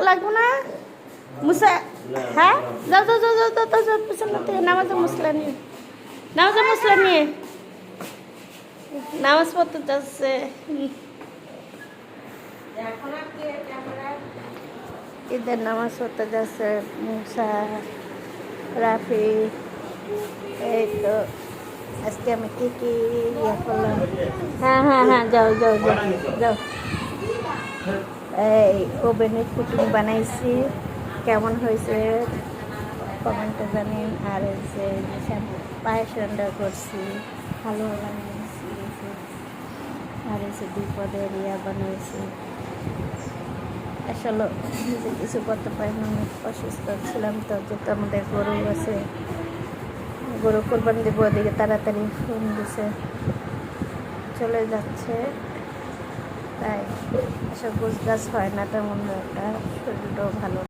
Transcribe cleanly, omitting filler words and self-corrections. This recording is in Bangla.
লাগবো না মুসা হ্যাঁ যাও যাও যাও যাও যাও যাও পিছনে থেকে নামাজে মুসলা নিয়ে নামাজে মুসলা নিয়ে নামাজ পড়তে যাচ্ছে ঈদের নামাজ পড়তে যাচ্ছে মুসা রাফি। এই তো আজকে আমি কি কি ইয়ে করলাম। হ্যাঁ হ্যাঁ হ্যাঁ যাও যাও যাও যাও। এই ওভেনে পুডিং বানাইছি, কেমন হয়েছে কমেন্টে জানিন। আর হচ্ছে পায়েস রান্না করছি, হালুয়া বানিয়েছি, আর হচ্ছে বিপদের ইয়া বানিয়েছি। আসলে নিজে কিছু করতে পারি না, অনেক অসুস্থ ছিলাম তো। যেহেতু আমাদের গরু আছে, গরু কোরবানি দেবো, ওদিকে তাড়াতাড়ি ফোন দিছে চলে যাচ্ছে, তাই এসব গোছ গাছ হয় না তেমন একটা, শরীরটাও ভালো।